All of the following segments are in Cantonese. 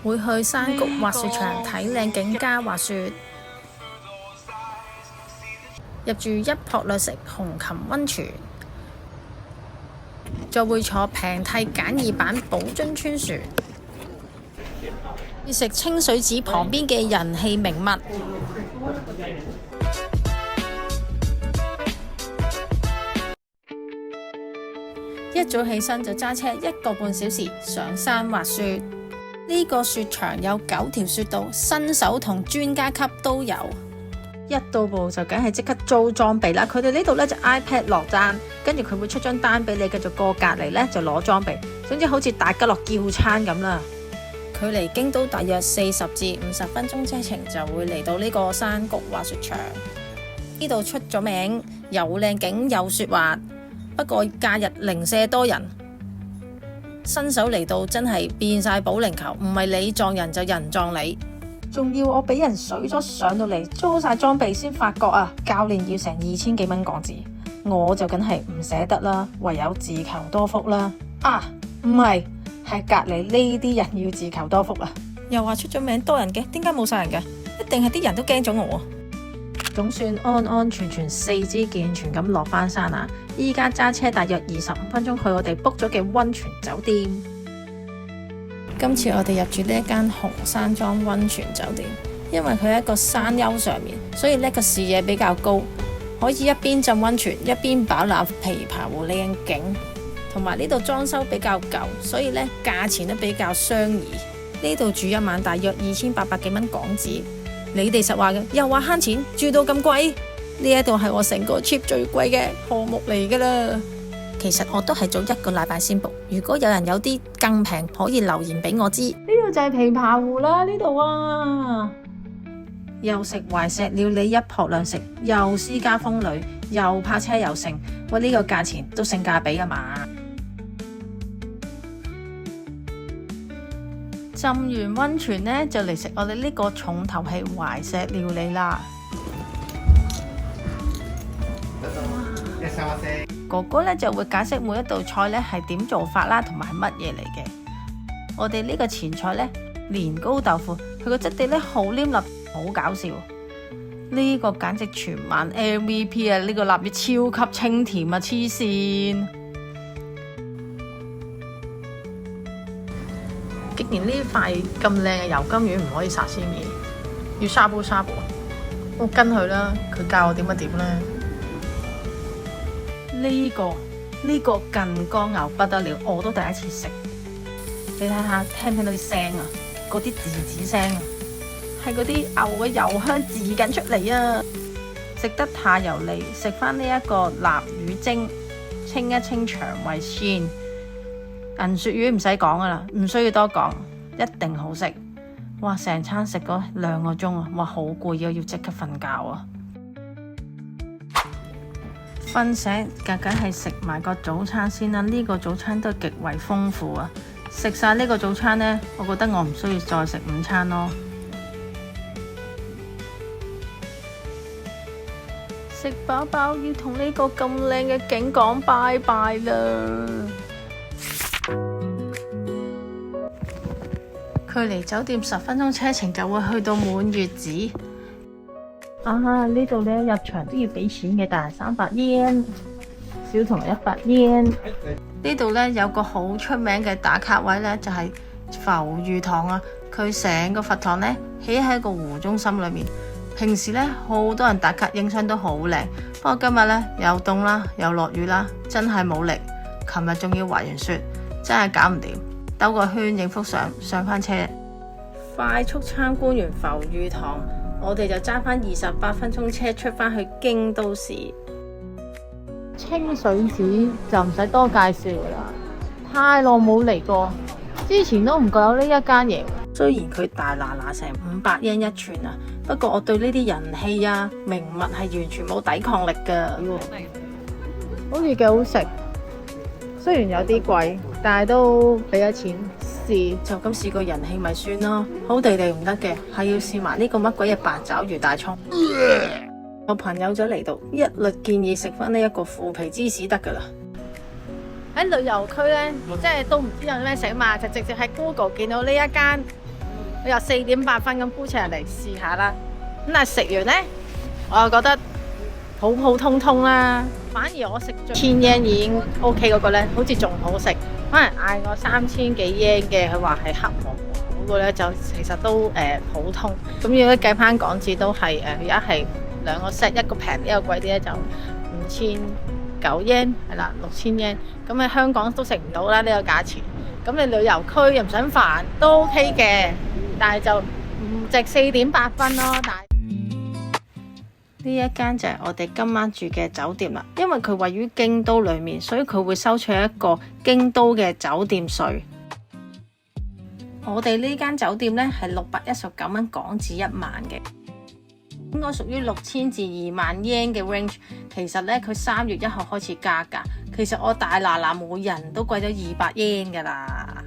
會去山谷滑雪場睇靚景加滑雪，入住一泊兩食紅琴溫泉，再會坐平替簡易版寶樽川船，去食清水寺旁邊嘅人氣名物。一早起身就揸車1個半小時上山滑雪。呢個雪場有9條雪道，新手同專家級都有。一到埗就梗係即刻租裝備啦。佢哋呢度呢就 iPad 落單，跟住佢會出張單俾你，繼續過隔離呢就攞裝備。總之好似大家樂叫餐咁啦。距離京都大約40至50分鐘車程就會嚟到呢個山谷滑雪場。呢度出咗名，有靚景有雪滑。不過假日零舍多人，新手嚟到真係變晒保齡球，唔係你撞人就人撞你。仲要我俾人水咗上到嚟，租晒裝備先發覺啊，教練要成2000幾蚊港紙，我就梗係唔捨得啦，唯有自求多福啦。啊，唔係隔離呢啲人要自求多福啊！又話出咗名多人嘅，點解冇晒人嘅？一定係啲人都驚咗我。總算安安全全4肢健全咁落返山啦！依家揸車大約25分鐘去我哋 book 咗嘅溫泉酒店。今次我哋入住呢一間紅山莊溫泉酒店，因為佢喺一個山丘上面，所以呢個視野比較高，可以一邊浸溫泉一邊飽覽琵琶湖靚景。同埋呢度裝修比較舊，所以呢價錢都比較相宜。呢度住一晚大約2800幾蚊港紙。你哋實話嘅，又話慳錢，住到咁貴，呢一度係我成個 trip 最貴嘅項目嚟噶啦。其實我都係早1個禮拜先 book，如果有人有啲更平，可以留言俾我知。呢度就係琵琶湖啦，呢度啊，又食懷石料理一泊兩食，又私家風呂，又泊車又剩，喂，呢個價錢都性價比啊嘛！浸完溫泉呢，就嚟食我哋呢個重頭戲懷石料理啦。哥哥呢就會解釋每一道菜呢係點做法啦，同埋係乜嘢嚟嘅。我哋呢個前菜呢，年糕豆腐，佢個質地呢好黏立，好搞笑。呢個簡直全晚 MVP 啊！呢個臘魚超級清甜啊，黐線！竟然呢塊咁靚嘅油甘魚唔可以沙司米，要沙煲沙煲。我跟佢啦，佢教我點呢？呢個近江牛不得了，我都第一次食。你睇下，聽唔聽到啲聲啊？嗰啲吱聲啊，係嗰啲牛嘅油香吱緊出嚟啊！食得太油膩，食翻呢一個臘魚蒸，清一清腸胃先。銀鱈魚唔使講噶啦，唔需要多講，一定好食。哇！成餐食咗2個鐘啊！哇，好攰啊，要即刻瞓覺啊！瞓醒梗係食埋個早餐先啦。呢個早餐都極為豐富啊！食晒呢個早餐呢，我覺得我唔需要再食午餐咯。食飽飽要同呢個咁靚嘅景講拜拜啦！距離酒店10分鐘車程就會去到滿月寺。呢度呢入場都要俾錢嘅，但係300 yen，小童100 yen。呢度呢有個好出名嘅打卡位呢，就係浮御堂啊。佢成個佛堂呢起喺個湖中心裏面。平時呢好多人打卡影相都好靚，不過今日呢又凍啦，又落雨啦，真係冇力。琴日仲要滑完雪，真係搞唔掂。兜個圈影幅相，上返車。快速參觀完浮御堂，我哋就揸返28分鐘車出返去京都市。清水寺就唔使多介紹啦，太耐冇嚟過，之前都唔覺有呢一間嘢。雖然佢大嗱嗱成500 yen 一串啊，不過我對呢啲人氣啊名物係完全冇抵抗力㗎。好似幾好食。雖然有啲貴，但係都俾咗錢試，就咁試個人氣咪算咯。好地地唔得嘅，係要試埋呢個乜鬼嘢八爪魚大葱。我朋友仔嚟到，一律建議食翻呢一個腐皮芝士得噶啦。喺旅遊區呢，即係都唔知有咩食嘛，就直接喺 Google 見到呢一間我由4.8分咁估出嚟試下啦。咁但係食完呢，我又覺得普普通通啦。反而我食咗1000 yen 已經 OK 嗰個呢，好似仲好食。可能嗌我3000幾 yen 嘅，佢話係黑黃黃嗰個呢，就其實都普通。咁如果計翻港紙都係而家係2個 set， 一個平一個貴啲呢，就59 yen 係啦，6000 yen。咁喺香港都食唔到啦呢個價錢。咁你旅遊區又唔想煩都 OK 嘅，但係就唔值4.8分咯。但係呢一間就係我哋今晚住嘅酒店啦，因為佢位於京都裏面，所以佢會收取一個京都嘅酒店稅。我哋呢間酒店呢係619蚊港紙1晚嘅，應該屬於6000至2萬 yen 嘅 range。其實呢，佢3月1號開始加價，其實我大嗱嗱每人都貴咗200 yen 噶啦。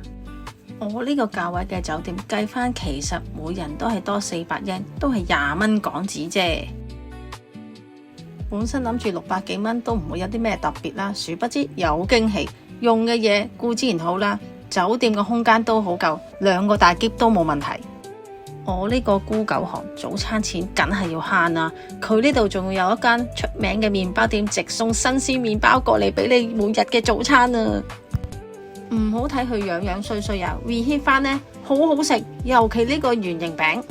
我呢個價位嘅酒店計翻，其實每人都係多400 yen，都係20蚊港紙啫。本身諗住600幾蚊都唔會有啲咩特別啦，殊不知有驚喜，用嘅嘢固然好啦，酒店嘅空間都好夠，2個大篋都冇問題。我呢個孤狗寒早餐錢梗係要慳啦，佢呢度仲有一間出名嘅麵包店，直送新鮮麵包過嚟俾你每日嘅早餐啊！唔好睇佢樣樣衰衰啊 ，reheat 翻呢好好食，尤其呢個圓形餅，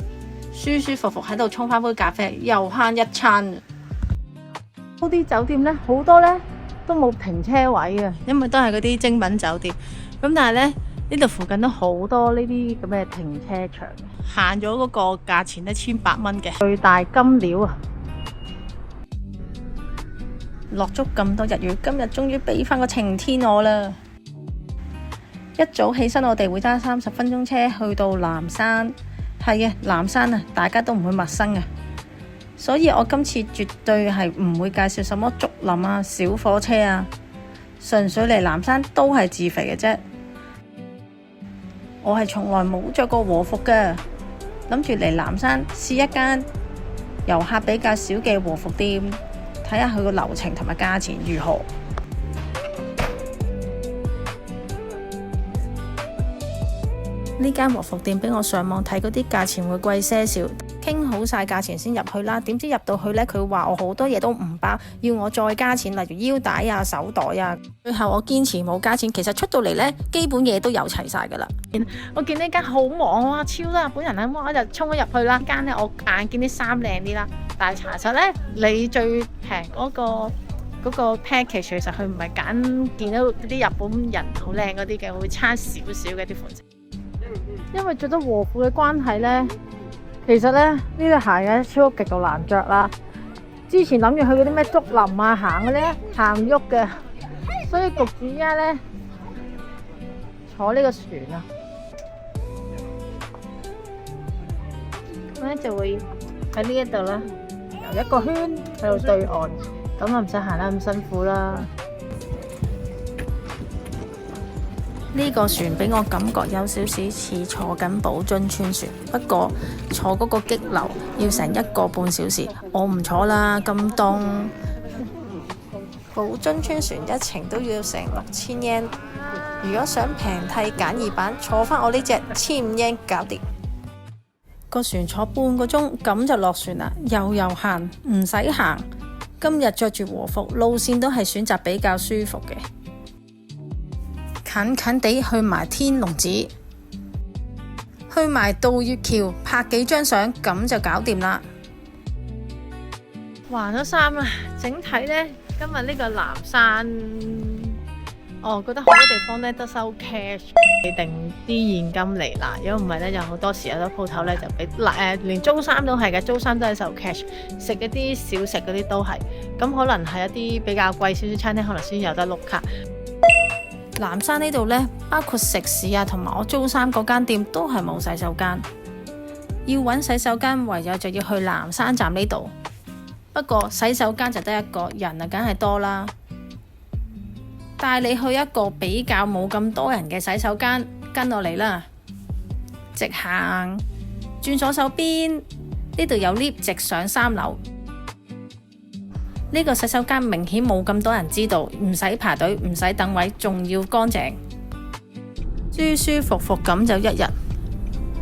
舒舒服服喺度沖翻杯咖啡，又慳一餐。嗰啲酒店呢，好多呢都冇停車位嘅，因為都係嗰啲精品酒店。咁但係呢，呢度附近都好多呢啲咁嘅停車場，限咗嗰個價錢1800蚊嘅最大金料啊！落足咁多日雨，今日終於俾翻個晴天我啦！一早起身，我哋會揸30分鐘車去到南山。係嘅，南山啊，大家都唔會陌生啊。所以我今次絕對係唔會介紹什麼竹林啊、小火車啊，純粹嚟南山都係自肥嘅啫。我係從來冇着過和服嘅，諗住嚟南山試一間遊客比較少嘅和服店，睇下佢個流程同埋價錢如何。呢間和服店比我上網睇嗰啲價錢會貴些少，傾好晒價錢先入去啦。點知入到去呢，佢話我好多嘢都唔包，要我再加錢，例如腰帶啊、手袋啊。最後我堅持冇加錢，其實出到嚟呢，基本嘢都有齊晒噶啦。我見呢間好忙啊，超多日本人啊，我就衝咗入去啦。呢間呢，我眼見啲衫靚啲啦，但係查實呢，你最平嗰個 package 其實佢唔係揀見到啲日本人好靚嗰啲嘅，會差少少嘅啲款式。因為着咗和服嘅關係呢，其實呢對鞋咧超極度難着啦。之前諗住去嗰啲咩竹林啊行嗰啲行唔喐嘅，所以焗住依家呢坐呢個船啊，咁咧就會喺呢一度啦，游一個圈去到對岸，咁啊唔使行得咁辛苦啦。呢個船俾我感覺有少少似坐緊寶津川船，不過坐嗰個激流要成1個半小時，我唔坐啦，咁凍。寶津川船一程都要成6000 yen， 如果想平替簡易版，坐翻我呢隻1500 yen搞掂。個船坐半個鐘，咁就落船啦，悠悠閒唔使行。今日着住和服，路線都係選擇比較舒服嘅。近近地去埋天龍寺，去埋渡月橋拍幾張相，咁就搞掂啦。還咗衫啦，整體呢，今日呢個南山，覺得好多地方呢都收 cash， 你定啲現金嚟啦。如果唔係呢，有好多時有啲鋪頭呢就俾連租衫都係嘅，租衫都係收 cash， 食一啲小食嗰啲都係。咁可能係一啲比較貴少少餐廳，可能先有得碌卡。南山呢度呢，包括食肆啊，同埋我租衫嗰間店都係冇洗手間，要揾洗手間唯有就要去南山站呢度。不過洗手間就得一個，人啊梗係多啦。帶你去一個比較冇咁多人嘅洗手間，跟我嚟啦。直行，轉左手邊，呢度有 lift 直上3樓。呢個洗手間明顯冇咁多人知道，唔使排隊，唔使等位，仲要乾淨，舒舒服服咁就一日。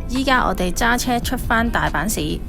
依家我哋揸車出返大阪市。